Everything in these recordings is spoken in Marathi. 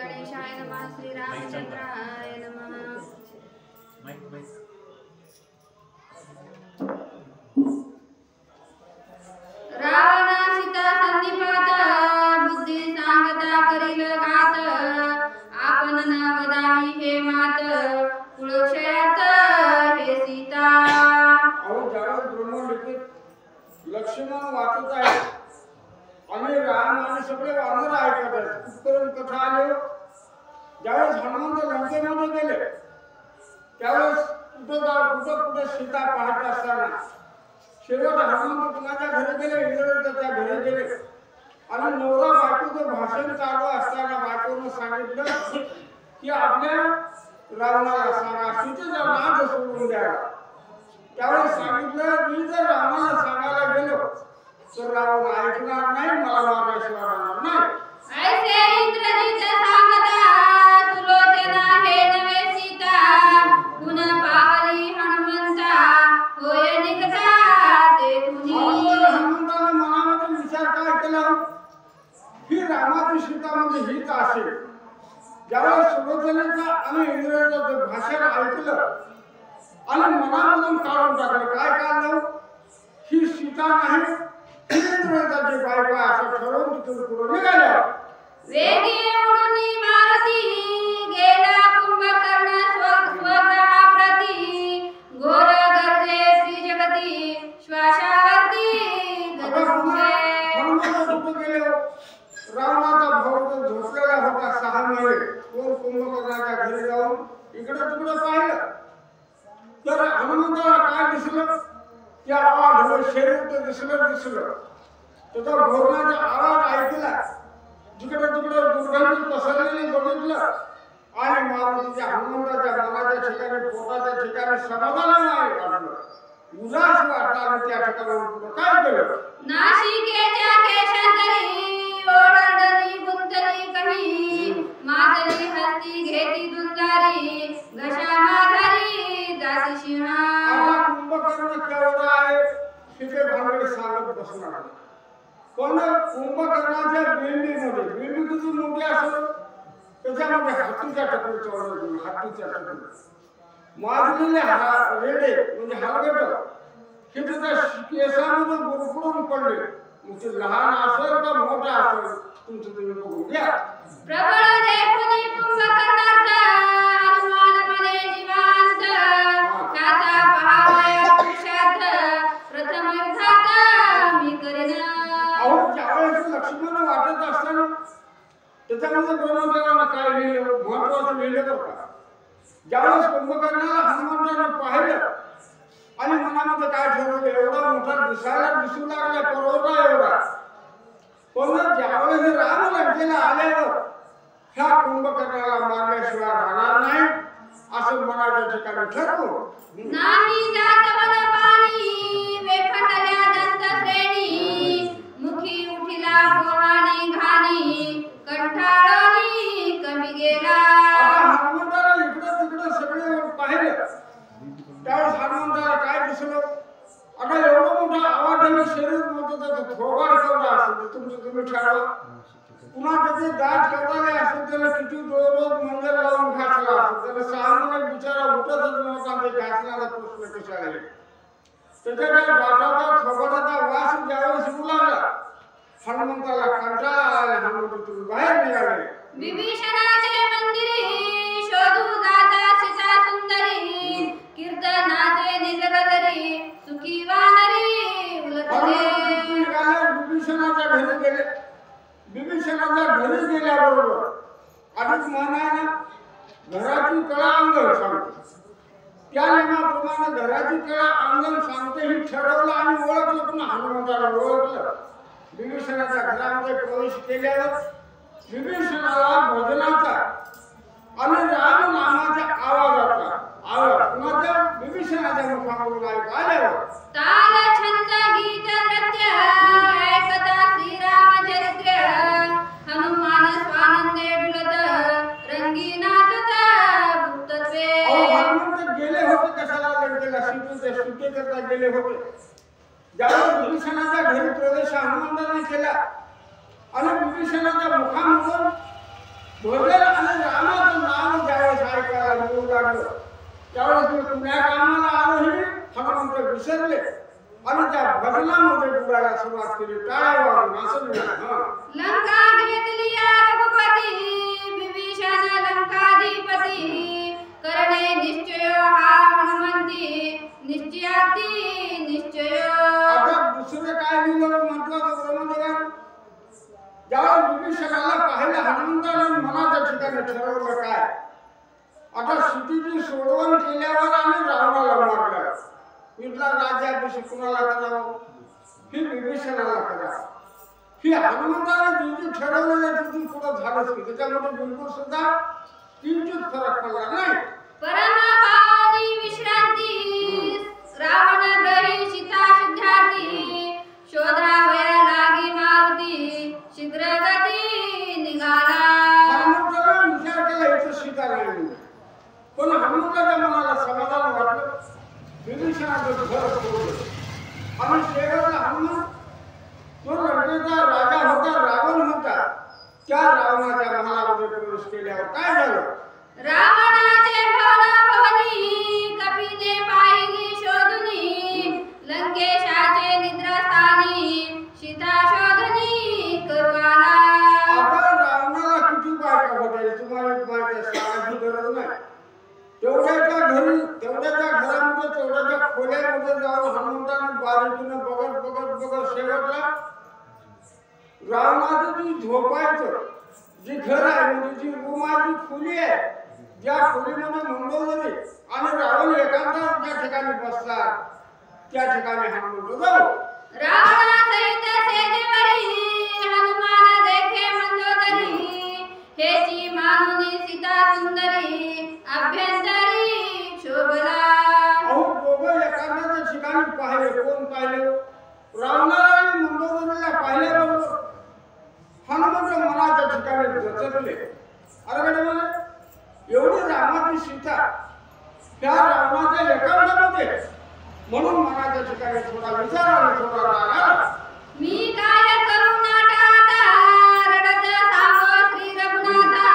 गणेशाय नमः श्री रामचंद्राय नमः। रावण सीता संदीपात बुद्धी सांगता करील घात आपण न वदावी हे मात कुळक्षयात हे सीता। अहो ज्यावेळेस ब्रह्मलिखित लक्ष्मण वाचत आहे आणि राम आणि सगळे वानर ऐकत आहेत कुठपर्यंत कथा आली। ज्यावेळेस हनुमंत लंकेमध्ये गेले त्यावेळेस कुठे सीता पाहत असताना शेवट हनुमंत कुणाच्या घरी गेले इंद्रदेवाच्या घरी गेले आणि नवरा बायकोचं भाषण चालू असताना बायकोनं सांगितलं की आपल्या रावणाला सांगा सीतेचा नाद सोडून द्या। त्यावेळेस सांगितलं मी जर रावणाला सांगायला गेलो तर रावण ऐकणार नाही मला मारल्याशिवाय राहणार नाही। ऐसे इंद्रजित सांगता सुलोचना हे नवे सीता गुण पावली हनुमंता होय निकटा ते तुझी। हनुमंताने मनामध्ये विचार काय केला की रामाची सीता म्हणजे हीच असेल। ज्यावेळेस सुलोचनेचं आणि इंद्रदेवाचं भाषण ऐकलं आणि मनामधून काढून टाकलं काय काढलं ही सीता नाही इंद्रदेवाची बायको असं ठरवून तिथून पुढे निघाल्या। वेगी उडुनी मारुती गेला कुंभकर्ण स्वग्रहाप्रती घोर गर्जे श्री जगती श्वासावरती गगनभुजे। रावणाचा भाऊ झोपलेला होता 6 महिने कोण कुंभकर्णाच्या घरी जाऊन इकडे तिकडे पाहिलं तर हनुमंताला काय दिसलं त्या आवाज शरीर दिसलं त्याचा घोरण्याचा आवाज ऐकला जिकडे तिकडे दुर्गंधी पसरलेली बघितलं आणि मारुतीच्या हनुमंताच्या मनाच्या ठिकाणी पोटाच्या ठिकाणी समाधान नाही वाटलं उदास वाटला आणि त्या ठिकाणी काय केलं नाशिकेच्या केशांतरी ओरडली गुंतली कही मातरी हस्ती घेती दुंदारी घशा माधारी जाती शिणा। आता कुंभकर्ण केवढा आहे तिथे भांडण सांगत बसणार पण कुंभकर्णाच्या बिंबीमध्ये किती मोठी असेल त्याच्यामध्ये हातीच्या टकरीचं वर्णन हातीच्या टकरी माजलेले रेडे म्हणजे हलगट हे त्याच्या केसामध्ये गुरफुडून पडले मग ते लहान असेल का मोठा असेल तुमचं तुम्ही बघून घ्या। प्रबळ देखुनी कुंभकर्णार्थ हनुमान मने जीवांत ख्याता पहावया पुरुषार्थ प्रथम युद्धात मी करीन। अहो ज्यावेळेस लक्ष्मण वाटत असताना त्याच्यामध्ये ब्रह्मदेवानं काय लिहिलं महत्वाचं लिहिलं बरं का। ज्यावेळेस कुंभकर्णाला हनुमंतानं पाहिलं आणि मनामध्ये काय ठरवलं एवढा मोठा दिसायला दिसू लागला परवडा एवढा पण ज्यावेळेस राम लंकेला आल्यावर ह्या कुंभकर्णाला मारल्याशिवाय राहणार नाही असं मनाच्या ठिकाणी ठरवलं। नाही जात वन पाणी वेखटल्या दंत श्रेणी मुखी उठिला पोहाणी घाणी कंठाळणी कमी गेला। हनुमंताला इकडं तिकडं सगळे पाहिलं त्यावेळेस हनुमंताला काय दिसलं आता एवढं मोठं आवाजाने शरीर मोठं त्याचं थोबाड केवढा असेल तुमचं तुम्ही ठरवा पुन्हा त्याचे दात केवढाले असेल त्याला किती रोज मंदिर लावून घासला असेल त्याला 6 महिने बिचारा उठतच नव्हता ते घासण्याचा प्रश्न कशाला त्याच्या त्या दाताचा थोबाडाचा वास ज्यावेळेस येऊ लागला हनुमंताला कंटाळा आला हनुमंत तुम्ही बाहेर निघाले। विभीषणाचे मंदिरी शोधू दाता सीता सुंदरी कीर्तनाचे निजगदरी सुखी वानरी उलटले। विभीषणाच्या घरी गेले विभीषणाच्या घरी गेल्याबरोबर अधिक म्हणायला घराची कळा अंगण सांगते त्या नियमाप्रमाणे घराची कळा अंगण सांगते ही ठरवलं आणि ओळखलं पण हनुमंताला ओळखलं। विभीषणाच्या घरामध्ये प्रवेश केल्यावर विभीषणाला भजनाचा आणि राम नामाच्या आवाजाचा आवाज कुणाच्या विभीषणाच्या मुखावरून आल्यावर ताल छंद गीत नृत्य ऐकता श्रीरामचरित्र हनुमान स्वानंदे डुलत रंगी नाचत गुप्तत्वे। हनुमंत गेले होते कशाला लंकेला सीतेकरता गेले होते ज्यावेळेस विभीषणाच्या घरी प्रवेश हनुमंताने केला आणि विभीषणाच्या मुखामधून भोजन पुण्या कामाला आलोही हनुमंत विसरले आणि त्या भजनामध्ये डुबायला सुरुवात केली. टाळ्या वाजून असं म्हणा. लंका घेतली रघुपती विभीषण लंकाधिपती करणे निश्चय हा हनुमंती निश्चयाती निश्चय. आता दुसरे काय लिहिलं म्हटलं तर ब्रह्मदेवाने ज्यावेळेस विभीषणाला पाहिलं हनुमंताने मनाच्या ठिकाणी ठरवलं काय, आता सीतेची सोडवण केल्यावर आम्ही रावणाला मारलं. इथला राज्याभिषेक कुणाला करावं, ही विभीषणाला करावं. ही हनुमंताने जी ठरवलेलं तिथून पुढं झालंच की त्याच्यामध्ये बिलकुल सुद्धा किंचित फरक पडला नाही. परमभावानी विश्रांती रावण ग्रही सीता शुद्धार्थी शोधावया लागी मारुती शीघ्र गती निघाला. हनुमंताने विचार केला इथं सीता नाही, पण हनुमंताच्या मनाला समाधान वाटलं. विभीषणाचं घर सोडलं आणि शेवटला हनुमान तो लंकेचा राजा होता, रावण होता. त्या रावणाच्या महालामध्ये प्रवेश केल्यावर काय झालं, रावणाचे भवनी कपीने पाहिली शोधुनी लंकेशाचे निद्रास्थानी सीता शोधनी करवाला. आता रावणाला किती बायका होत्या तुम्हाला माहिती आहे, सांगायची गरज नाही. तेवढ्याच्या घरी तेवढ्याच्या घरामध्ये तेवढ्याच्या खोल्यामध्ये जाऊन हनुमंताने बारीकीनं बघत बघत बघत शेवटला रावणाचं जी झोपायचं जी घर आहे म्हणजे जी रूम आहे जी खोली आहे, ज्या खोलीमध्ये मंडोदरी आणि रावण एकांतात ज्या ठिकाणी बसतात त्या ठिकाणी हनुमंत जाऊ. रावणा सहित सेजेवरी हनुमान देखे मंदोदरी हेची मानुनी सीता सुंदरी अभ्यंतरी शोभला. अहो दोघं एकांताच्या ठिकाणी पाहिले. कोण पाहिले, रावणाला आणि मंदोदरीला पाहिल्याबरोबर हनुमंत मनाच्या ठिकाणी दचकले. अरे म्हणजे एवढी रामाची सीता त्या रावणाच्या एकांतामध्ये, म्हणून मनाच्या ठिकाणी थोडा विचार आणि थोडा राग आला. मी काय करू नाटा रडत सांगो श्री रघुनाथा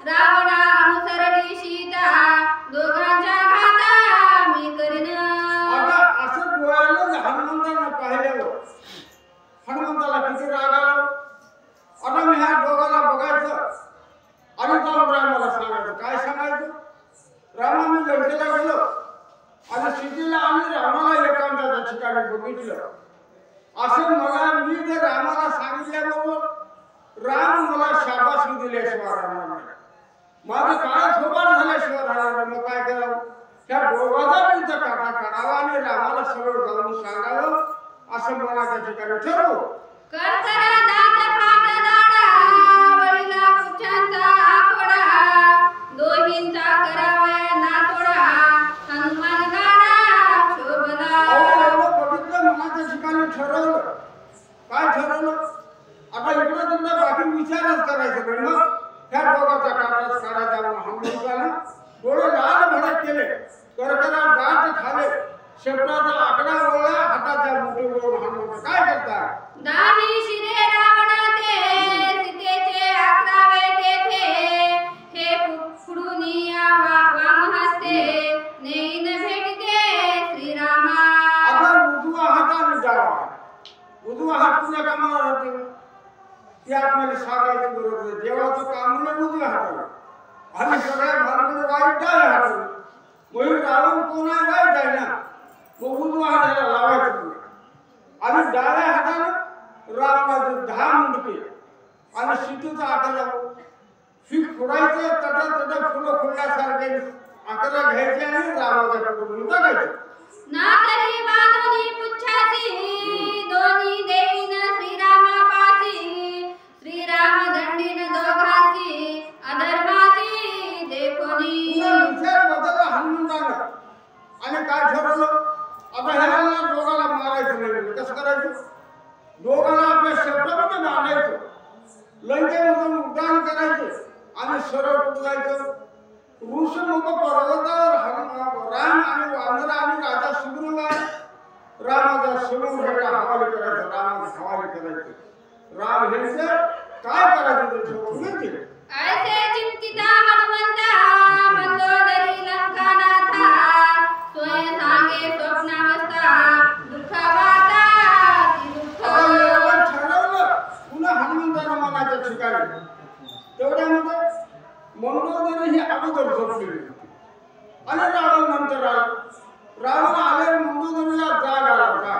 रावणा अनुसरली सीता दोघांच्या घाता मी करीन. आता असं डोळ्यानं हनुमंताला पाहिल्यावर हनुमंताला किती राग आला. आता मी ह्या दोघाला बघायचं आणि जाऊन रामाला सांगायचं. काय सांगायचं, रामा मी लंकेला गेलो आणि सीतेला आणि रामाला एकांताच्या ठिकाणी बघितलं. असं मला मी जर रामाला सांगितल्याबरोबर राम मला शाबासकी दिल्याशिवाय राहणार नाही, माझं काळ सोबार झाल्याशिवाय राहणार नाही. मग काय करावं, त्या दोघाचा तुमचा काटा काढावा आणि रामाला सरळ जाऊन सांगावं असं मनाच्या ठिकाणी ठरवू. करकरा दात फाट दाडा वळीला पुच्छांचा आकोडा दोहींचा करावया नातोडा हनुमान गाडा शोभला. एवढं बघितलं मनाच्या ठिकाणी ठरवलं. काय ठरवलं, आता इकडे तिकडे बाकी विचारच करायचं नाही. मग ह्या दोघाचा काटाच काढायचा. हनुमंताने डोळे लाल भडक केले, करकरा दात खाले, शेपटाचा आकडा वळला, हाताच्या मुठीवर हनुमंत काय करतात, दाही शिरे रावणा ते सीतेचे 11 तेथे हे पुडुनिया वाम हस्ते नेईन भेटते श्रीरामा. आता उजवा हाताने जावा. उजवा हात तुझ्या कामाला राहते ते आपल्याला सांगायची गरज नाही. देवाचं काम नाही उजव्या हाताला आणि सगळ्या भानगड वाईट डाव्या हाताला. म्हणून रावण कोण आहे, वाईट आहे ना, मग उजवा हाताला लावायचं आणि डाव्या हाताला रावणाचे 10 मुंडके आणि सीतेचा आकार फीक फोडायचं. तटा फुलं फुलल्यासारखे आकार घ्यायचे आणि रावणाच्या पुढे टाकायचे. नातरी बांधुनी पुच्छासी दोन्ही देईन श्रीरामा पासी श्रीराम दंडीन दोघांची अधर्मासी देखोनी. विचार बदलला हनुमंतानं आणि काय ठरवलं, आता ह्याला दोघाला मारायचं नाही. कसं करायचं, दोघाला आपल्या शब्दामध्ये मारायचं, लंकेमधून उड्डाण करायचं आणि सरळ कुठं जायचं, ऋषमुख पर्वतावर राम आणि वानर आणि राजा सुग्रीव रामाचा समूह हवाले करायचं. रामाचा हवाले करायचं. राम हे काय करायचं ते ठरवून घेतले. ऐसे चिंतिता हनुमंता मंदोदरी लंकानाथा अगोदर झोपलेली होती. आणि रावण नंतर आला. रावण आल्यावर मंदोदरीला जाग आला का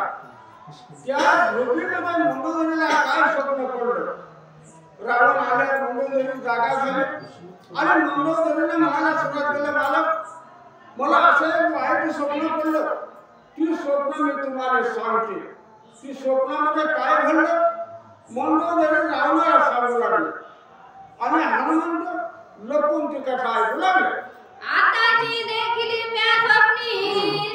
त्या झोपीमध्ये मंदोदरीला काय स्वप्न पडलं. रावण आल्यावर मंदोदरी जागा झाली आणि मंदोदरीने म्हणायला सुरुवात केली, मालक मला असं एक वाईट स्वप्न पडलं. ती स्वप्न मी तुम्हाला सांगते. ती स्वप्नामध्ये काय घडलं मंदोदरी रावणाला सांगू लागले आणि हनुमंत लपून ती कथा ऐकू लागले. आताची देखील म्या स्वप्नी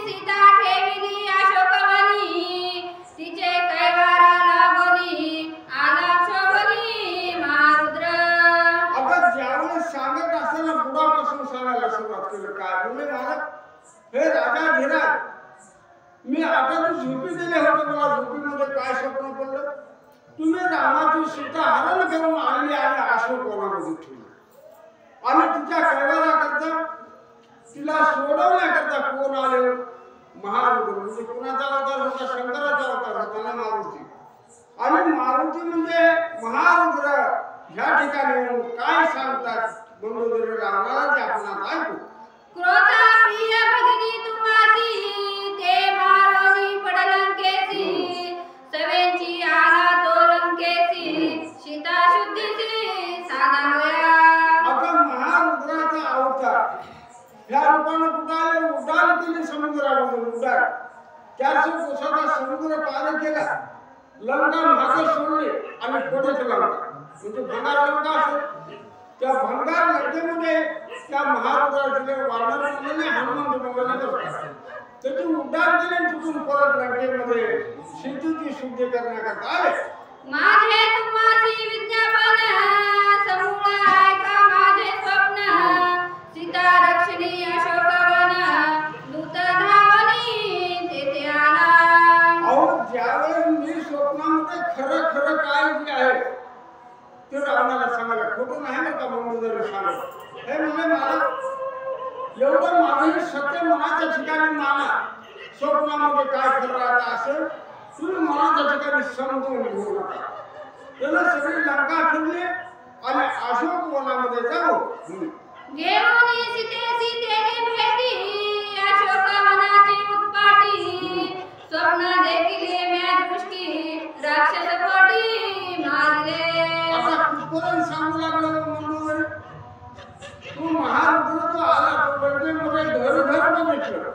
सीता ठेविली अशोकवनी, तिचे कैवारा लागोनी आला शोभनी महारुद्र. आता ज्यावेळेस सांगत असताना बुडापासून सांगायला सुरुवात केली. काय बोलले मालक, हे राजा धीराज, मी आता तू झोपी दिले होते, मला झोपीमध्ये काय स्वप्न पडलं. तुम्ही रामाची सीता हरण करून आणली आणि अशोकवनामध्ये ठेवली आणि तिच्या कैवाराकरता तिला सोडवण्याकरता कोण आले महारुद्र. म्हणजे कोणाचा अवतार होता, शंकराचा अवतार होता मारुती. आणि मारुती म्हणजे महारुद्र ह्या ठिकाणी येऊन काय सांगतात मंदोदरी रावणाला ते आपण ऐकू. क्रोधा प्रिय भगिनी तुम्हासी, ते मारोनी पडलंकेसी, सवेंची आला तो लंकेसी, सीता शुद्धीसी साधा होया. आता महारुद्राचा अवतार ह्या रूपानं कुठे उड्डाण केली समुद्रामधून. उड्डाण 400 कोसाचा समुद्र पार केला, लंका मागे सोडली आणि पुढे लंका म्हणजे भंगार लंका असेल. त्या भंगार लंकेमध्ये त्या महारुद्राचे वानर म्हणले हनुमंत भगवान बसतात. त्याची उड्डाण केले तिथून परत लंकेमध्ये सीतेची शुद्धी करण्याकरता आले. माझे तुम्हासी विज्ञापन, समूळ ऐका माझे स्वप्न, सीता रक्षणी अशोकवन, दूत धावनी तेथे आला. अहो ज्यावेळेस मी स्वप्नामध्ये खरं खरं काय जे आहे ते रावणाला सांगायला खोटं नाही बरं का. मंदोदरी सांगत हे म्हणजे मला एवढं माझं सत्य मनाच्या ठिकाणी माना. स्वप्नामध्ये काय खरं आता असेल तुम्ही मनाच्या ठिकाणी समजून घेऊ नका. त्याला सगळी लंका फिरली आणि अशोक वनामध्ये जाऊ घेऊन सीतेची तेने भेटी, अशोकवनाची उत्पाटी, स्वप्न देखिले म्या दृष्टी, राक्षस पोटी मारले. आता कुठपर्यंत सांगू लागलं मंदोदरी. तू महारुद्र तो आला तो लंकेमध्ये घर बघितलं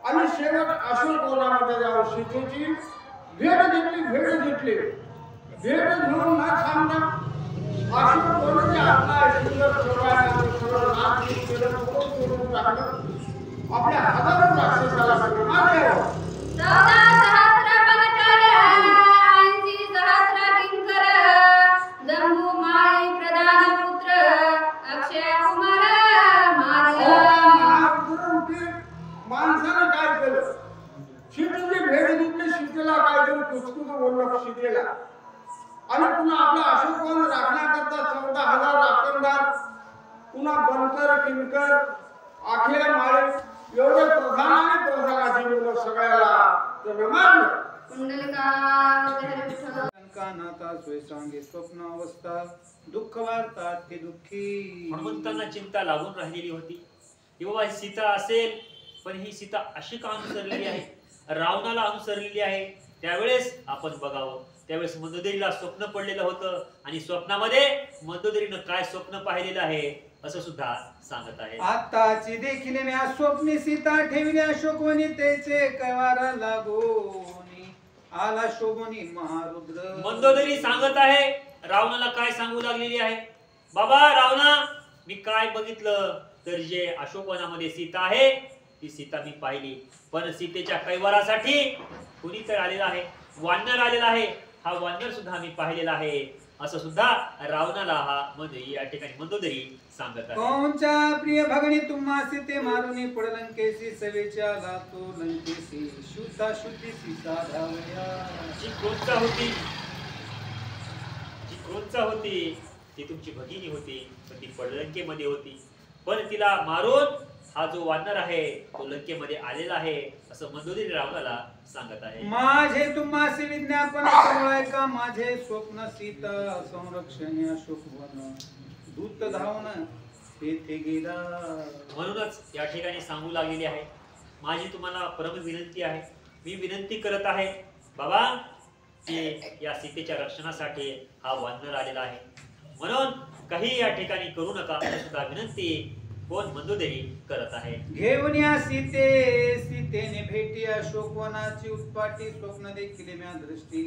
आणि शेवट अशोक वनामध्ये जाऊन सीतेची भेट घेतली. भेट घेऊन न थांबता अशोक वनाच्या आपला सुंदर आपल्या हजारो राक्षसाला मारले. 14 सहस्र बनकर, 80 सहस्र किंकर, जम्बू माळी प्रधान पुत्र, अक्षय कुमार मारला. माणसानं काय केलं, सीतेची भेट घेतली. सीतेला काहीतरी कुचकुच बोललं सीतेला आणि पुन्हा आपला अशोकवन राखण्याकरता 14,000 राखणदार, पुन्हा बनकर किंकर आखे माळे एवढे प्रधान आणि प्रधानाची मुलं सगळ्याला त्याने मारलं. नाता सोय सांगे स्वप्न अवस्था, दुःख वार्तात ते दुःखी. हनुमंतांना चिंता लागून राहिलेली होती की बाबा सीता असेल, पण ही सीता अशी का अनुसरलेली आहे, रावणाला अनुसरलेली आहे. त्यावेळेस आपण बघावं, त्यावेळेस मंदोदरीला स्वप्न पडलेलं होतं आणि स्वप्नामध्ये मंदोदरीनं काय स्वप्न पाहिलेलं आहे असं सुद्धा सांगत आहे. आताची देखील म्या स्वप्नी सीता ठेविली अशोकवनी, तेचे कैवारा लागोनी आला शोभनी महारुद्र. मंदोदरी सांगत आहे रावणाला काय सांगू लागलेली आहे. बाबा रावणा, मी काय बघितलं तर जे अशोकवनामध्ये सीता आहे ती सीता मी पाहिली, पण सीतेच्या कैवारासाठी कुणी तर आलेला आहे, वानर आलेला आहे. हा वानर सुद्धा मी पाहिलेला आहे असं सुद्धा रावणाला हा म्हणजे या ठिकाणी मंदोदरी सांगत आहे. कोणच्या प्रिय भगणी तुम्हा सीते मारुनी पडलंकेसी, सवेच्या लातो लंकेसी, शुद्धा शुद्धीसी साधावया. जी क्रोधचा होती ती तुमची भगिनी होती, पण ती पडलंकेमध्ये होती. पण तिला मारून हा जो वानर आहे तो लंकेमध्ये आलेला आहे असं मंदोदरी रावणाला सांगत आहे. माझे तुम्हासी विज्ञापन समोर का, माझे स्वप्न सीता संरक्षण अशोकवन, दूत धावण तेथे गेला. म्हणूनच या ठिकाणी सांगू लागलेली आहे. माझी तुम्हाला परम विनंती आहे, मी विनंती करत आहे बाबा की या सीतेच्या रक्षणासाठी हा वानर आलेला आहे, म्हणून काही या ठिकाणी करू नका अशी सुद्धा विनंती कोण मंदोदरी करत आहे. घेऊन या सीतेने भेटी अशोकवनाची उत्पाटी स्वप्न देखील म्या दृष्टी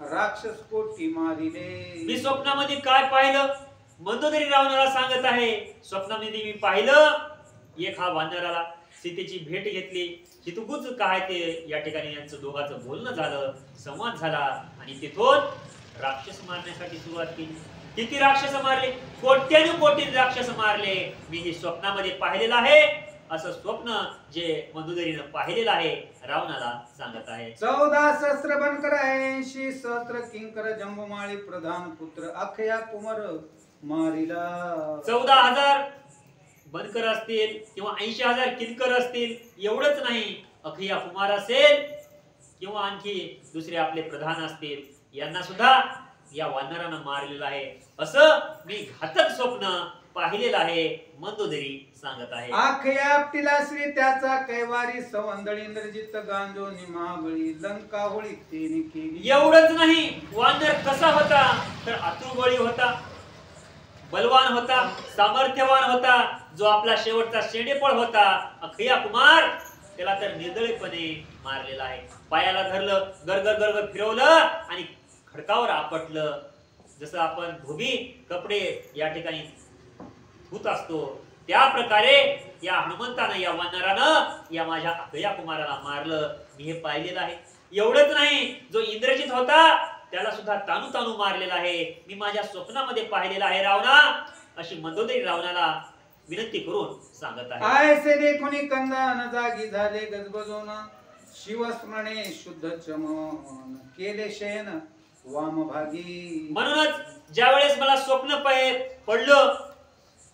राक्षस कोटी मारिले. मी स्वप्नामध्ये काय पाहिलं मंदोदरी रावणाला सांगत आहे. स्वप्नामध्ये मी पाहिलं एक हा वानर आला, सीतेची भेट घेतली, हितगुज काय ते या ठिकाणी यांचं दोघांचं बोलणं झालं, संवाद झाला आणि तिथून राक्षस मारण्यासाठी सुरुवात केली. किती राक्षस मारले, कोट्यानुकोटी राक्षस मारले. मी हे स्वप्नामध्ये पाहिलेलं आहे. असं स्वप्न जे मंदोदरीनं पाहिलेलं आहे रावणाला सांगत आहे. 14 सहस्र बनकर 80 सहस्र किंकर जंबुमाळी प्रधान पुत्र अखया कुमार मारिला. 14,000 बनकर असतील किंवा 80,000 किंकर असतील, एवढंच नाही, अखया कुमार असेल किंवा आणखी दुसरे आपले प्रधान असतील, यांना सुद्धा या वानरानं मारलेलं आहे. असं मी घातक स्वप्न पाहिलेलं आहे मंदोदरी सांगत आहे. अखया आपटीला श्री त्याचा कैवारी सवंदळी इंद्रजित गांजोनी महाबळी लंका होळी तेने केली. एवढंच नाही, वानर कसा होता तर अतुबळी होता, बलवान होता, सामर्थ्यवान होता, जो आपला शेवटचा शेंडेपळ होता अखया कुमार, त्याला तर निर्दयीपणे मारलेला आहे. पायाला धरलं, गरगर गरगर फिरवलं आणि खडकावर आपटलं. जसं आपण धोबी कपडे या ठिकाणी धुत असतो त्या प्रकारे या हनुमंतानं, या वानरानं या माझ्या अखया कुमाराला मारलं. मी हे पाहिलेलं आहे. एवढंच नाही, जो इंद्रजित होता त्याला सुद्धा तानू तानू मारलेला आहे. मी माझ्या स्वप्नामध्ये पाहिलेला आहे रावणा, अशी मंदोदरी रावणाला विनंती करून सांगत आहे. आयसे देखुनी कंदान जागी झाले गजबजून शिवस्मरणे शुद्ध चमन केले शयन वामभागी. म्हणूनच ज्या वेळेस मला स्वप्न पडलं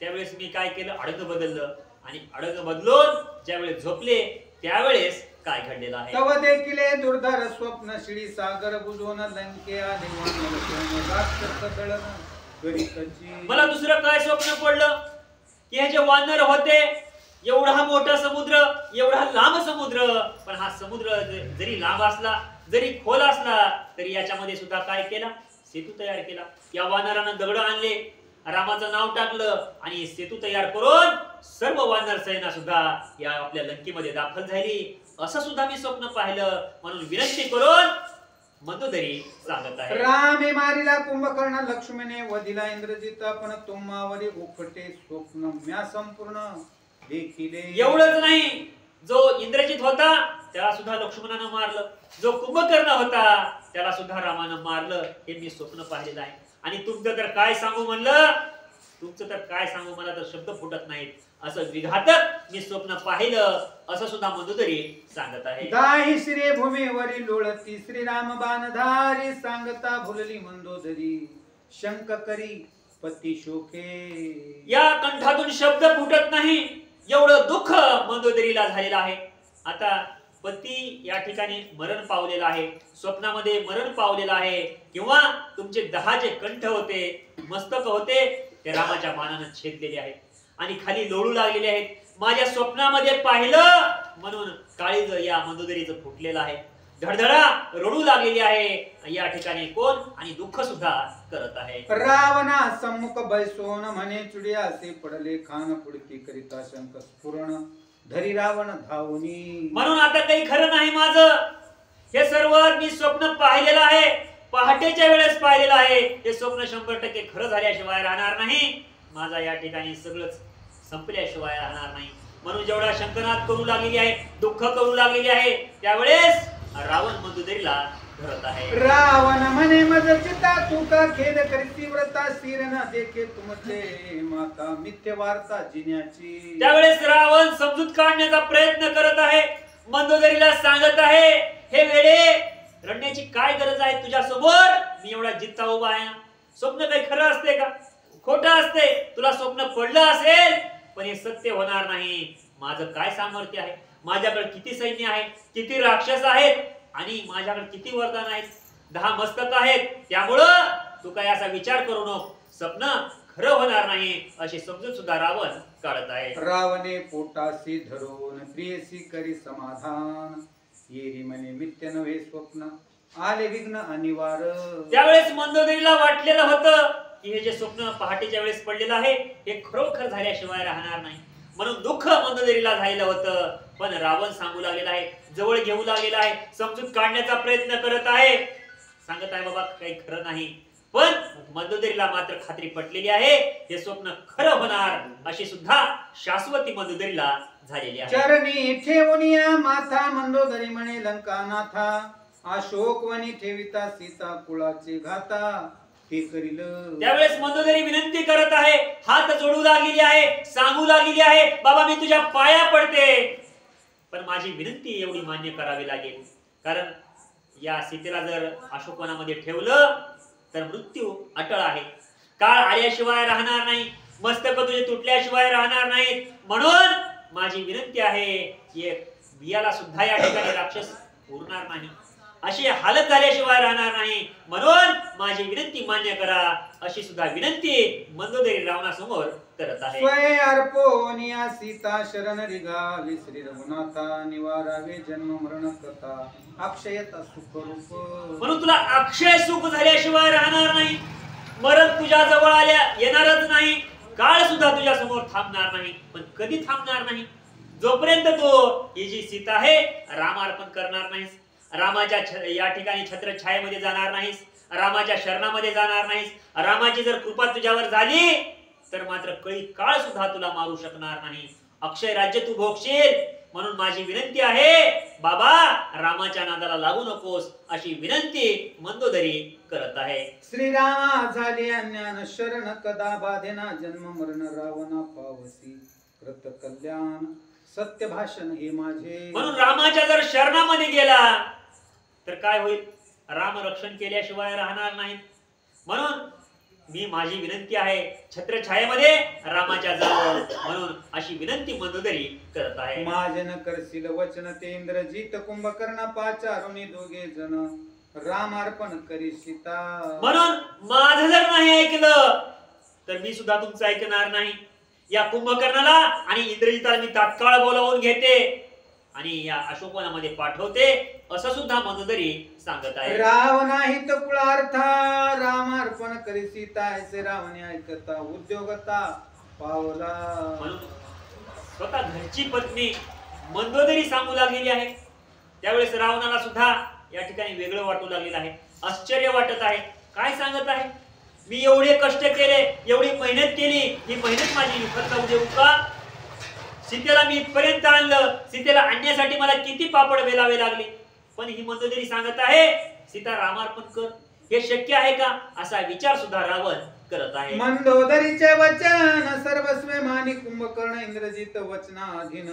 त्यावेळेस मी काय केलं, अडग बदललं आणि अडग बदलून ज्यावेळेस झोपले त्यावेळेस काय घडलेलं आहे. तव देखिले दुर्धर स्वप्न शिळी सागर बुजवून लंके आले वानर राक्षस दळण गणितची. मला दुसरं काय स्वप्न पडलं की हे जे वानर होते, एवढा मोठा समुद्र, एवढा लांब समुद्र, पण हा समुद्र जरी लांब असला, जरी खोल असला, तरी याच्यामध्ये सुद्धा काय केला, सेतू तयार केला. या वानरानं दगड आणले, रामाचं नाव टाकलं आणि सेतू तयार करून सर्व वानर सेना सुद्धा या आपल्या लंकेमध्ये दाखल झाली. असं सुद्धा मी स्वप्न पाहिलं. म्हणून विनंती करून मंदोदरी सांगत आहे. रामे मारिला कुंभकर्ण लक्ष्मणे वदिला इंद्रजित पण तुम्हावरी उफटे स्वप्न म्या संपूर्ण देखिले. एवढंच नाही, जो इंद्रजित होता त्याला सुद्धा लक्ष्मणानं मारलं, जो कुंभकर्ण होता त्याला सुद्धा रामानं मारलं. हे मी स्वप्न पाहिलेलं आहे. आणि तुमचं तर काय सांगू म्हणलं, तुमचं तर काय सांगू, मला तर शब्द फुटत नाहीत. असं विघातक मी स्वप्न पाहिलं, असं सुद्धा मंदोदरी सांगत आहे. दाही श्री भूमीवरी लोळती श्रीराम बाणधारी सांगता भुलली मंदोदरी शंक करी पती शोके. या कंठातून शब्द फुटत नाही, एवढं दुःख मंदोदरीला झालेलं आहे. आता पती या ठिकाणी मरण पावलेला आहे, स्वप्नामध्ये मरण पावलेला आहे, किंवा तुमचे 10 जे कंठ होते, मस्तक होते, ते रामाच्या बाणानं छेदलेले आहेत आणि खाली लोळू लागलेले आहेत. माझ्या स्वप्नामध्ये पाहिलं म्हणून काळीज या मंदोदरीचं फुटलेलं आहे, धडधडा रडू लागलेली आहे या ठिकाणी कोण, आणि दुःख सुद्धा करत आहे. रावणा सम्मुख बैसोन म्हणे चुडियासे पडले खान पुडकी करिता शंक स्फुरण धरी रावण धावनी. म्हणून आता काही खरं नाही माझं. हे सर्व मी स्वप्न पाहिलेलं आहे, पहाटेच्या वेळेस पाहिलेलं आहे. हे स्वप्न 100% खरं झाल्याशिवाय राहणार नाही. माझा या ठिकाणी सगळंच संपल्याशिवाय राहणार नाही. म्हणून जेवढा शंकनाद करू लागलेली आहे, दुःख करू लागलेली आहे, त्यावेळेस रावण मंदोदरीला धरत आहे. रावण म्हणे मज चिता तुका खेद करती व्रता शिर न देखे तुमचे माता मिथ्य वार्ता जिन्याची. त्यावेळेस रावण समजूत काढण्याचा प्रयत्न करत आहे, मंदोदरीला सांगत आहे, हे वेडे, रडण्याची काय गरज आहे तुझ्या समोर, मी एवढा जित्ता उभा आहे ना. स्वप्न काही खरं असते का, खोटं असते. तुला स्वप्न पडलं असेल पण हे सत्य होणार नाही. माझं काय सामर्थ्य आहे, माझ्याकडे किती सैन्य आहे, किती राक्षस आहेत, आणि माझ्याकडे किती वरदान आहेत, 10 मस्तक आहेत. त्यामुळं तू काय असा विचार करू नको, स्वप्न खरं होणार नाही अशी समजूत सुद्धा रावण काढत आहे. रावणे पोटासी धरून प्रियसी करी समाधान, येरी म्हणे मिथ्य नव्हे स्वप्न, आले विघ्न अनिवार. त्यावेळेस मंदोदरीला वाटलेलं होतं की हे जे स्वप्न पहाटेच्या वेळेस पडलेलं आहे हे खरोखर झाल्याशिवाय राहणार नाही, म्हणून दुःख मंदोदरीला झालेलं होतं. पण रावण सांगू लागलेला आहे, जवळ घेऊ लागलेला आहे, समजूत काढण्याचा प्रयत्न करत आहे, सांगत आहे बाबा काही खरं नाही. पण मंदोदरीला मात्र खात्री पटलेली आहे हे स्वप्न खरं होणार अशी सुद्धा शाश्वती मंदोदरीला झालेली आहे. चरणी ठेवूनिया माथा मंदोदरी म्हणे लंकानाथा, अशोकवनी ठेविता सीता कुळाचे घाता, ते करील. त्यावेळेस मंदोदरी विनंती करत आहे, हात जोडू लागलेली आहे, सांगू लागलेली आहे, बाबा मी तुझ्या पाया पडते, पण माझी विनंती एवढी मान्य करावी लागेल, कारण या सीतेला जर अशोकवनामध्ये ठेवलं तर मृत्यू अटळ आहे, काळ आल्याशिवाय राहणार नाही, मस्तक तुझे तुटल्याशिवाय राहणार नाही, म्हणून माझी विनंती आहे की बियाला सुद्धा या ठिकाणी राक्षस उरणार नाही, अशी हालत झाल्याशिवाय राहणार नाही, म्हणून माझी विनंती मान्य करा अशी सुद्धा विनंती मंदोदरी रावणासमोर करत आहे. स्वय अर्पोनिया सीता शरण रिगावी, श्री रघुनाथा निवारावे जन्म मरण कथा, अक्षयता सुख रूप. म्हणून तुला अक्षय सुख झाल्याशिवाय राहणार नाही, मरण तुझ्या जवळ आल्या येणारच नाही, काळ सुद्धा तुझ्या समोर थांबणार नाही. पण कधी थांबणार नाही? जोपर्यंत तो ही जी सीता आहे रामार्पण करणार नाहीस, रामाच्या या ठिकाणी छत्रछायेमध्ये जाणार नाहीस, रामाच्या शरणामध्ये जाणार नाहीस, रामाची जर कृपा तुझ्यावर झाली तर मात्र कळी काळ सुद्धा तुला मारू शकणार नाही, अक्षय राज्य तू भोगशील. म्हणून माझी विनंती आहे बाबा रामाच्या नादाला लागू नकोस अशी विनंती मंदोदरी करत आहे. श्रीरामा झाले अज्ञान शरण, कदा बाधेना जन्म मरण, रावणा पावसी कृत कल्याण, सत्य भाषण हे माझे. म्हणून रामाच्या जर शरणामध्ये गेला तर काय होईल? राम रक्षण केल्याशिवाय राहणार नाही, म्हणून मी माझी विनंती आहे छत्रछायेमध्ये रामाच्या जवळ, म्हणून अशी विनंती मंदोदरी करत आहे. माझन करशील वचन ते इंद्रजित, कुंभकर्ण पाचारुणी दोघे जण, रामार्पण करी सीता. म्हणून माझं जर नाही ऐकलं तर मी सुद्धा तुमचं ऐकणार नाही. या कुंभकर्णाला आणि इंद्रजिताला मी तात्काळ बोलावून घेते आणि या अशोकवनामध्ये पाठवते असं सुद्धा मंदोदरी सांगत आहे. रावणा हित कुळार्था, रामार्पण करी सीता, ऐसे रावणे ऐकता उद्योगता पावला. म्हणून स्वतः घरची पत्नी मंदोदरी सांगू लागलेली आहे. त्यावेळेस रावणाला सुद्धा या ठिकाणी वेगळं वाटू लागलेलं आहे, आश्चर्य वाटत आहे. काय सांगत आहे? मी एवढे कष्ट केले, एवढी मेहनत केली, ही मेहनत माझी विफल जाऊ देऊ का? सीतेला मी इथपर्यंत आणलं, सीतेला आणण्यासाठी मला किती पापड वेलावे लागले, पण ही मंदोदरी सांगत आहे सीता रामार्पण कर, हे शक्य आहे का? असा विचार सुद्धा रावण करत आहे. मंदोदरीचे वचन सर्वस्वे मानी, कुंभकर्ण इंद्रजित वचनाधीन,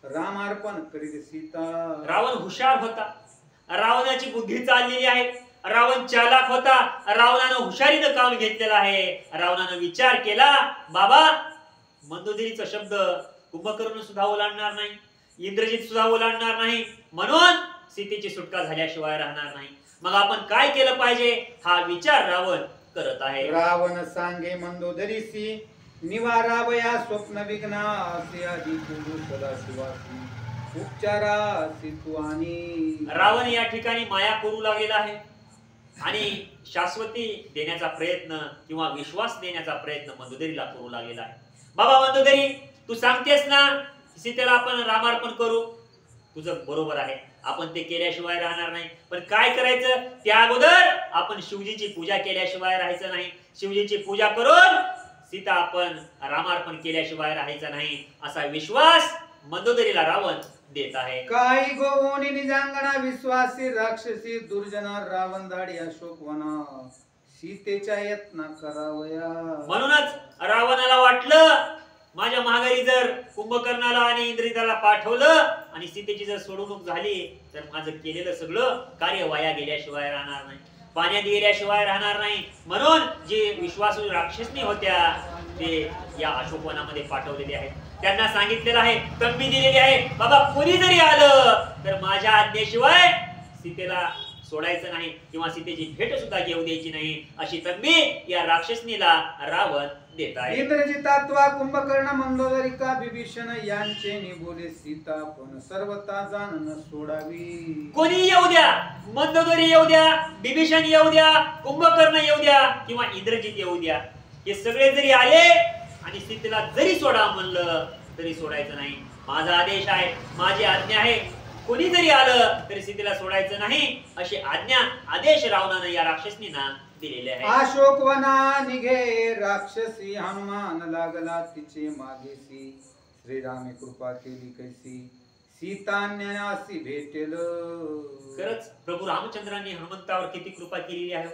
रामार्पण करीत सीता. रावण हुशार होता, रावणाची बुद्धी चाललेली आहे, रावण चालाक होता, रावणानं हुशारीनं काम घेतलेलं आहे. रावणानं विचार केला बाबा मंदोदरीचा शब्द कुंभकर्ण सुद्धा ओलांडणार नाही, इंद्रजित सुद्धा ओलांडणार नाही, म्हणून सीतेची सुटका झाल्याशिवाय राहणार नाही. मग आपण काय केलं पाहिजे हा विचार रावण करत आहे. रावण सांगे मंदोदरीसी, निवारावया स्वप्न विघ्नासी, आदी पूजू सदाशिवासी, उपचारासी तू आणि. रावण या ठिकाणी माया करू लागलेला आहे आणि शाश्वती देण्याचा प्रयत्न किंवा विश्वास देण्याचा प्रयत्न मंदोदरीला करू लागलेला आहे. बाबा मंदोदरी तू सांगतेस ना सीतेला आपण रामार्पण करू, तुझं बरोबर आहे, आपण ते केल्याशिवाय राहणार नाही, पण काय करायचं? त्या अगोदर आपण शिवजीची पूजा केल्याशिवाय राहायचं नाही, शिवजीची पूजा करून सीता आपण रामार्पण केल्याशिवाय राहायचं नाही असा विश्वास मंदोदरीला रावण देत आहे. काही गोवोनी निजांगणा विश्वासी, राक्षसी दुर्जना, रावण धाडी अशोकवना, सीतेच्या यत्न करावया. म्हणूनच रावणाला वाटलं माझ्या माघारी जर कुंभकर्णाला आणि इंद्रजिताला पाठवलं आणि सीतेची जर सोडवणूक झाली तर माझं केलेलं सगळं कार्य वाया गेल्याशिवाय राहणार नाही, पाण्यात गेल्याशिवाय राहणार नाही. म्हणून जे विश्वासू राक्षसनी होत्या ते या अशोकवनामध्ये पाठवलेले आहेत. त्यांना सांगितलेलं आहे, तंबी दिलेली आहे, बाबा कोणी जरी आलं तर माझ्या आज्ञेशिवाय सीतेला सोडायचं नाही किंवा सीतेची भेट सुद्धा घेऊ द्यायची नाही अशी तंबी या राक्षसनीला रावण देत आहे. इंद्रजितात्वा कुंभकर्ण मंदोदरिका विभीषण यांचे निबोले सीता पण सर्वता जाणन सोडावी. कोणी येऊ द्या, मंदोदरी येऊ द्या, विभीषण येऊ द्या, कुंभकर्ण येऊ द्या किंवा इंद्रजित येऊ द्या, हे सगळे जरी आले आणि सीतेला जरी सोडा म्हणलं तरी सोडायचं नाही. माझा आदेश आहे, माझी आज्ञा आहे. कोणी जरी आलं तरी सीतेला सोडायचं नाही अशी आदेश रावणानं या राक्षसनीना दिलेले आहे. अशोकवना निघे राक्षसी हनुमान लागला तिचे मागेसी. श्रीरामे कृपा केली कैसी सीतान्यासी भेटेल. खरंच प्रभू रामचंद्रांनी हनुमंतावर किती कृपा केलेली आहे.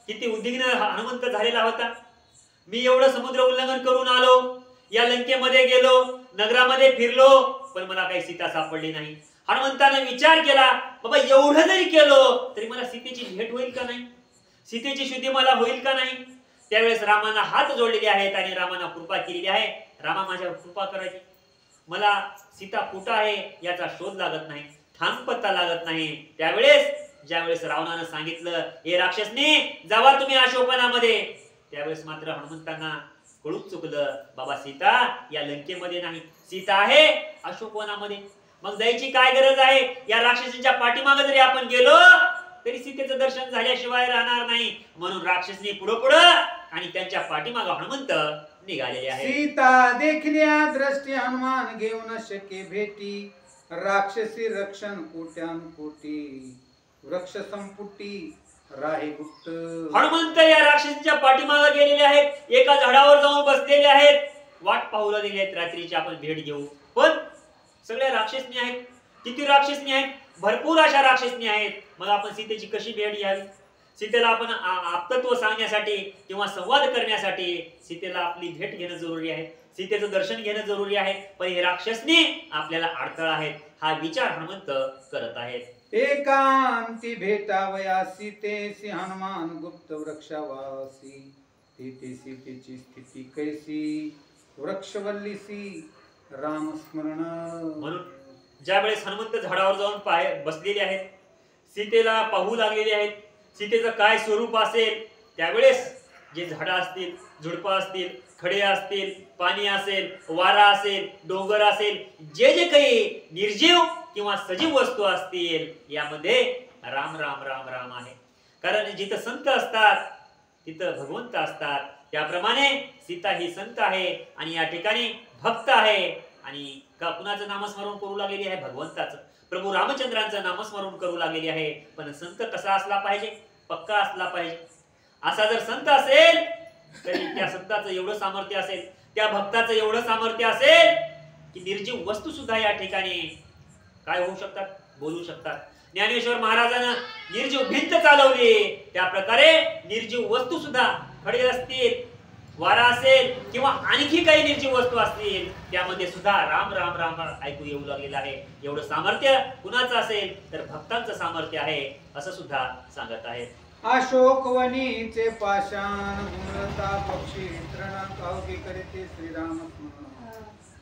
किती उद्विग्न हनुमंत झालेला होता. मी एवढं समुद्र उल्लंघन करून आलो, या लंकेमध्ये गेलो, नगरामध्ये फिरलो, पण मला काही सीता सापडली नाही. हनुमंताने विचार केला, बाबा एवढं जरी केलो तरी मला सीतेची भेट होईल का नाही, सीतेची शुद्धी मला होईल का नाही. त्यावेळेस रामाना हात जोडलेले आहेत आणि रामाना कृपा केलेली आहे. रामा माझ्यावर कृपा करायची, मला सीता कुठं आहे याचा शोध लागत नाही, ठाम पत्ता लागत नाही. त्यावेळेस ज्यावेळेस रावणानं सांगितलं हे राक्षसनी जावा तुम्ही अशोकवनामध्ये, त्यावेळेस मात्र हनुमंतांना कळून चुकलं, बाबा सीता या लंकेमध्ये नाही, सीता आहे अशोकवनामध्ये. मग जायची काय गरज आहे. या राक्षसांच्या पाठीमागे जरी आपण गेलो तरी सीतेचं दर्शन झाल्याशिवाय राहणार नाही. म्हणून राक्षसनी पुढं आणि त्यांच्या पाठीमागे हनुमंत निघालेले आहे. सीता देखल्या दृष्टी हनुमान घेऊन शके भेटी. राक्षसी रक्षण कोट्यान कोटी वृक्ष संपुटी राही गुप्त. हनुमंत या राक्षसीच्या पाठीमागे गेलेले आहेत, एका झाडावर जाऊन बसलेले आहेत, वाट पाहू लागलेले आहेत रात्रीची आपण भेट घेऊ. पण सगळ्या राक्षसनी आहेत. किती राक्षसनी आहेत, भरपूर अशा राक्षसनी आहेत. मग आपण सीतेची कशी भेट घ्यावी. सीतेला आपण आप्तत्व सांगण्यासाठी किंवा संवाद करण्यासाठी सीतेला आपली भेट घेणं जरुरी आहे, सीतेचं दर्शन घेणं जरुरी आहे. पण हे राक्षसनी आपल्याला अडथळा आहेत हा विचार हनुमंत करत आहेत. एकांती भेटावया सीतेसी हनुमान गुप्त वृक्षवासी. तेथे सीतेची स्थिती कैसी वृक्षवल्लीसी राम स्मरण. म्हणून ज्या वेळेस हनुमंत झाडावर जाऊन बसलेले आहेत, सीतेला पाहू लागलेले आहेत, सीतेचं काय स्वरूप असेल, त्यावेळेस जे झाडं असतील, झुडपं असतील, खडे असतील, पाणी असेल, वारा असेल, डोंगर असेल, जे जे काही निर्जीव किंवा सजीव वस्तू असतील यामध्ये राम राम राम राम आहे. कारण जिथं संत असतात तिथं भगवंत असतात. त्याप्रमाणे सीता ही संत आहे आणि या ठिकाणी भक्त आहे. आणि का कुणाचं नामस्मरण करू लागलेली आहे, भगवंताचं, प्रभू रामचंद्रांचं नामस्मरण करू लागलेली आहे. पण संत कसा असला पाहिजे, पक्का असला पाहिजे. असा जर संत असेल तरी त्या संताचं एवढं सामर्थ्य असेल, त्या भक्ताचं एवढं सामर्थ्य असेल की निर्जीव वस्तू सुद्धा या ठिकाणी काय होऊ शकतात, बोलू शकतात. ज्ञानेश्वर महाराजांना निर्जीव भिंत चालवली, त्या प्रकारे निर्जीव वस्तू सुद्धा, खडे असतील, वारा असेल किंवा आणखी काही निर्जीव वस्तू असतील, त्यामध्ये सुद्धा राम राम राम ऐकू येऊ लागलेलं आहे. एवढं सामर्थ्य कुणाचं असेल तर भक्तांचं सामर्थ्य आहे असं सुद्धा सांगत आहेत. अशोकवनीचे पाषाण गुणता पक्षी तृण कावकी करते श्रीराम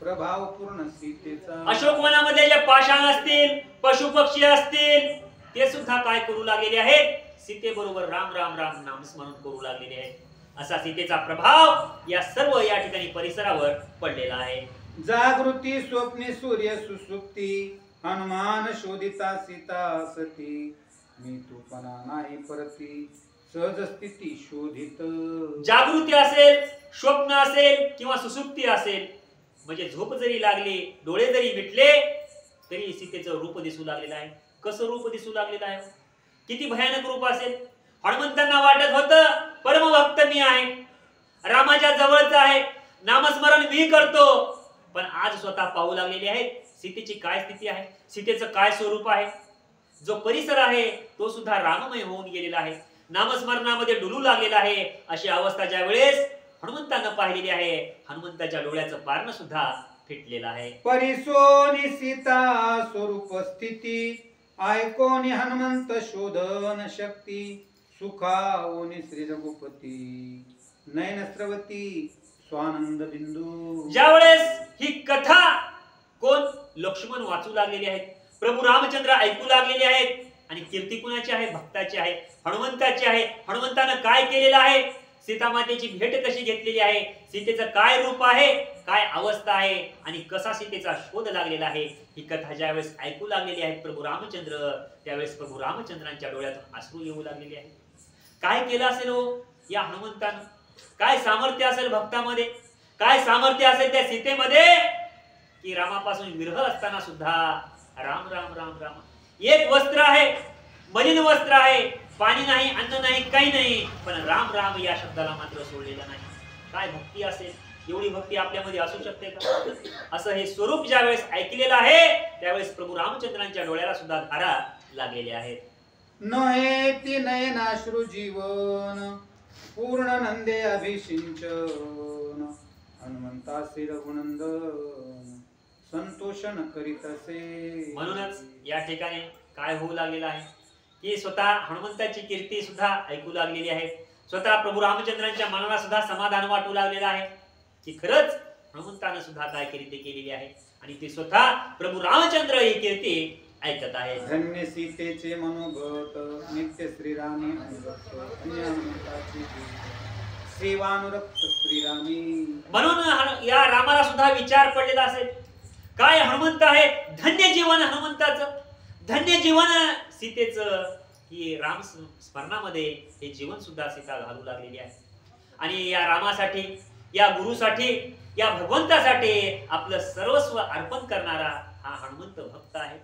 प्रभाव पूर्ण सीतेचा. अशोकवनामध्ये जे पाषाण असतील, पशु पक्षी असतील, ते सुद्धा काय करू लागलेले आहेत, सीते बरोबर राम राम राम नामस्मरण करू लागलेले आहेत. असा सीतेचा प्रभाव या सर्व या ठिकाणी परिसरावर पडलेला आहे. जागृती स्वप्ने सूर्य सुसुप्ती हनुमान शोधिता सीता सती. मी तूपणा नाही परती सहज स्थिती शोधित. जागृती असेल, स्वप्न असेल किंवा सुसुप्ती असेल, म्हणजे झोप जरी लागली, डोळे जरी मिटले तरी सीतेचं रूप दिसू लागलेलं आहे. कसं रूप दिसू लागलेलं आहे, किती भयानक रूप असेल. हनुमंतांना वाटत होतं परमभक्त मी आहे, रामाच्या जवळच आहे, नामस्मरण मी करतो. पण आज स्वतः पाहू लागलेले आहेत सीतेची काय स्थिती आहे, सीतेचं काय स्वरूप आहे. जो परिसर आहे तो सुद्धा राममय होऊन गेलेला आहे, नामस्मरणामध्ये डुलू लागलेला आहे. अशी अवस्था ज्या वेळेस हनुमंतानं पाहिलेली आहे, हनुमंताच्या डोळ्याचं पारणं सुद्धा फिटलेलं आहे. परिसोनी सीता स्वरूप स्थिती ऐकोनी हनुमंत शोधन शक्ती. सुखाओनी श्री रघुपती नयन स्रवती स्वानंद बिंदू. ज्यावेळेस ही कथा कोण लक्ष्मण वाचू लागलेली आहेत, प्रभू रामचंद्र ऐकू लागलेले आहेत आणि कीर्ती कुणाची आहे? भक्ताची आहे, हनुमंताची आहे. हनुमंतानं काय केलेलं आहे? सीतामातेची भेट कशी घेतलेली आहे? सीतेचं काय रूप आहे, काय अवस्था आहे आणि कसा सीतेचा शोध लागलेला आहे, ही कथा ज्यावेळेस ऐकू लागलेली आहे प्रभू रामचंद्र, त्यावेळेस प्रभू रामचंद्रांच्या डोळ्यातून अश्रू येऊ लागलेले आहे. काय केलं असेल हो या हनुमंतानं? काय सामर्थ्य असेल भक्तामध्ये, काय सामर्थ्य असेल त्या सीतेमध्ये, की रामापासून विरह असताना सुद्धा राम राम राम राम. एक वस्त्र आहे, मलिन वस्त्र आहे, पाणी नाही, अन्न नाही, काही नाही, पण राम राम या शब्दाला मात्र सोडलेला नाही. काय भक्ती असेल? एवढी भक्ती आपल्यामध्ये असू शकते का? असं हे स्वरूप ज्यावेळेस ऐकलेलं आहे त्यावेळेस प्रभू रामचंद्रांच्या डोळ्याला सुद्धा धारा लागलेल्या आहेत. नये ती नयनाश्रु जीवन पूर्ण नंदे अभिषिंचन हनुमंतासी रघुनंदन संतोषण करीत असे. म्हणूनच या ठिकाणी काय होऊ लागलेलं आहे की स्वतः हनुमंताची कीर्ती सुद्धा ऐकू लागलेली आहे. स्वतः प्रभू रामचंद्रांच्या मनाला सुद्धा समाधान वाटू लागलेलं आहे की खरंच हनुमंतानं सुद्धा काय कीर्ती केलेली आहे आणि ती स्वतः प्रभू रामचंद्र ही कीर्ती ऐकत आहे. धन्य सीतेचे मनोगत नित्य श्रीरामी अनुरक्त धन्य हनुमंताची सेवानुरक्त श्रीरामी. म्हणून या रामाला सुद्धा विचार पडलेला असेल, काय हनुमंत आहे, धन्य जीवन हनुमंताचं, धन्य जीवन सीतेचं, की राम स्मरणामध्ये हे जीवन सुद्धा सीता घालू लागलेली आहे. आणि या रामासाठी, या गुरुसाठी, या भगवंतासाठी आपलं सर्वस्व अर्पण करणारा हा हनुमंत भक्त आहे.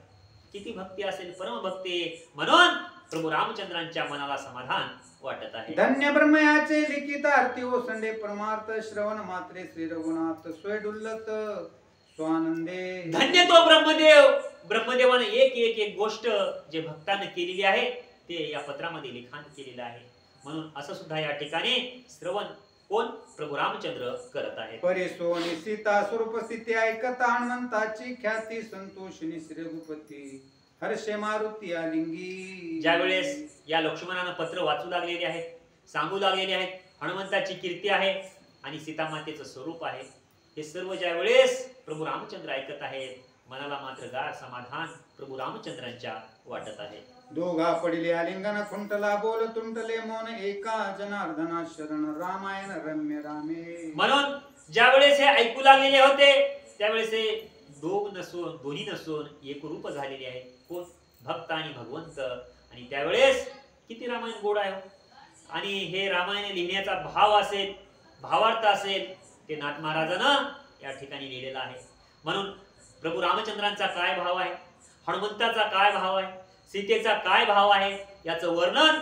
किती भक्ती असेल, परमभक्ती. म्हणून प्रभू रामचंद्रांच्या मनाला समाधान वाटत आहे. धन्य ब्रह्मयाचे लिखित आरती ओसंडे परमार्थ श्रवण मात्रे श्री रघुनाथ सोय डुल्लत स्वानंदे. धन्य तो ब्रह्मदेव. ब्रह्मदेवाने एक गोष्ट जे भक्तांनी केलेली आहे ते या पत्रामध्ये लिखाण केलेलं आहे. म्हणून असं सुद्धा या ठिकाणी श्रवण कोण? प्रभू रामचंद्र करत आहेत. परिसोनी सीता स्वरूप स्थिती ऐकता हनुमंताची ख्याती संतोषिनी श्री रघुपती हर्षे मारुती आलिंगी. ज्यावेळेस या लक्ष्मणानं पत्र वाचू लागलेले आहेत, सांगू लागलेले आहेत, हनुमंताची कीर्ती आहे आणि सीतामातेचं स्वरूप आहे, हे सर्व ज्यावेळेस प्रभू रामचंद्र ऐकत आहेत, मनाला मात्र गाढ समाधान प्रभू रामचंद्रांच्या वाटत आहे. दोघा पडिले आलिंगन खुंटला बोल तुंटले मौन एका जनार्दना शरण रामायण रम्य रामे. म्हणून ज्यावेळेस हे ऐकू लागलेले होते त्यावेळेस हे दोन्ही नसून एक रूप झालेले आहे. कोण? भक्त आणि भगवंत. आणि त्यावेळेस किती रामायण गोड आहे. आणि हे रामायण लिहिण्याचा भाव असेल, भावार्थ असेल, ते नाथ महाराजांना या ठिकाणी लिहिलेला आहे. म्हणून प्रभू रामचंद्रांचा काय भाव आहे, हनुमंताचा काय भाव आहे, सीतेचा काय भाव आहे, याचं वर्णन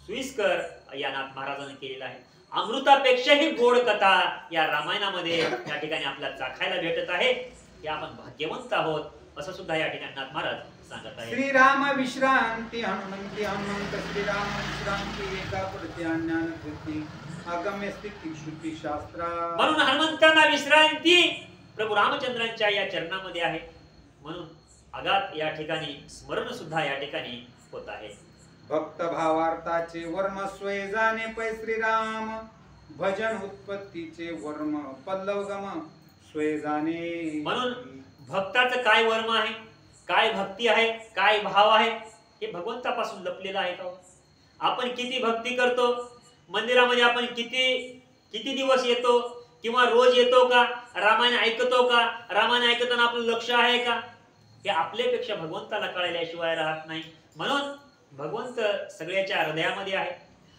सुईस्कर या नाथ महाराजांनी केलेलं आहे. अमृतापेक्षाही गोड कथा या रामायणामध्ये या ठिकाणी आपल्याला चाखायला भेटत आहे. हे आपण भाग्यवंत आहोत असं सुद्धा या ठिकाणी नाथ महाराज सांगत आहे. श्रीराम विश्रांती हनुमंती हनुमंत श्रीराम विश्रांती एका प्रती ज्ञान कृती आगम्य स्थिती श्रुती शास्त्रा. म्हणून हनुमंतांना विश्रांती प्रभू रामचंद्रांच्या या चरणामध्ये आहे. म्हणून आगात या ठिकाणी स्मरण सुद्धा या ठिकाणी होत आहे. भक्त भावार्थाचे वर्म स्वय जाणे पै श्रीराम भजन उत्पत्तीचे वर्म पल्लवगम स्वय जाणे. म्हणून भक्ताचं काय वर्म आहे, काय भक्ती आहे, काय भाव आहे, हे भगवंतापासून लपलेलं आहे का? आपण किती भक्ती करतो, मंदिरामध्ये आपण किती दिवस येतो किंवा रोज येतो का, रामायण ऐकतो का, रामायण ऐकताना आपलं लक्ष आहे का, हे आपल्यापेक्षा भगवंताला कळल्याशिवाय राहत नाही. म्हणून भगवंत सगळ्याच्या हृदयामध्ये आहे.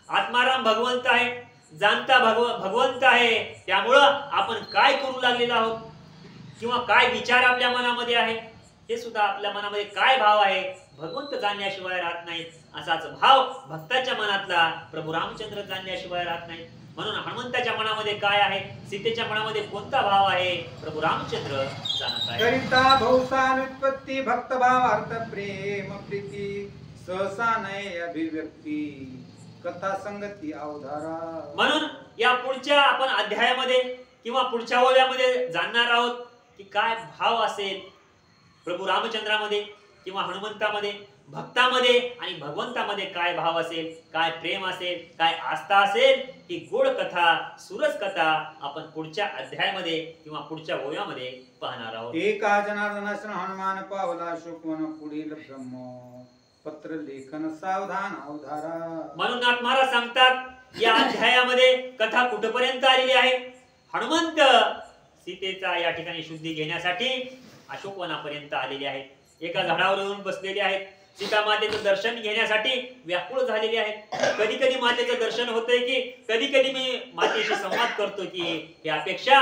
आत्माराम भगवंत आहे, जाणता भगवंत आहे. त्यामुळं आपण काय करू लागलेलो आहोत किंवा काय विचार आपल्या मनामध्ये आहे, हे सुद्धा आपल्या मनामध्ये काय भाव आहे, भगवंत जाणल्याशिवाय राहत नाही. असाच भाव भक्ताच्या मनातला प्रभू रामचंद्र जाणल्याशिवाय राहत नाही. म्हणून हनुमंताच्या मनामध्ये काय आहे, सीतेच्या मनामध्ये कोणता भाव आहे, प्रभू रामचंद्र जाणत आहे. करिता भौसानुत्पत्ती भक्त भावार्थ प्रेम प्रीती सहसा नये अभिव्यक्ती कथा संगती अवधारा. म्हणून या पुढच्या आपण अध्यायामध्ये किंवा पुढच्या ओव्यामध्ये जाणणार आहोत की काय भाव असेल प्रभू रामचंद्रामध्ये किंवा हनुमंतामध्ये, भक्तामध्ये आणि भगवंतामध्ये काय भाव असेल, काय प्रेम असेल, काय आस्था असेल, ही गोड कथा, सुरस कथा आपण पुढच्या अध्यायामध्ये किंवा पुढच्या ओव्यामध्ये पाहणार आहोत. एका जनार्दनासन हनुमान पावला शोकवन पुढील ब्रह्म पत्र लेखन सावधान अवधारा. म्हणून नाथ महाराज सांगतात या अध्यायामध्ये कथा कुठपर्यंत आलेली आहे. हनुमंत सीतेचा या ठिकाणी शुद्धी घेण्यासाठी अशोकवनापर्यंत आलेले आहेत. एका झाडावर येऊन बसलेले आहेत. सीता मातेचं दर्शन घेण्यासाठी व्याकुळ झालेले आहेत. कधी कधी मातेचं दर्शन होतंय की कधी कधी मी मातेशी संवाद करतो की ही अपेक्षा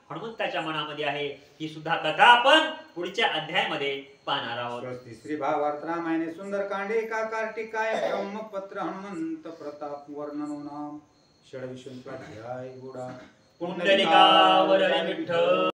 हनुमंताच्या मनामध्ये आहे. ही सुद्धा कथा आपण पुढच्या अध्यायामध्ये पाहणार आहोत. तिसरी भावार्थ रामायणे सुंदरकांडे एकाकार टीकाय ब्रह्मपत्र हनुमंत प्रताप वर्णनो नाम षडविंशाध्याय गुडा पुंडलिकावर विठ्ठल.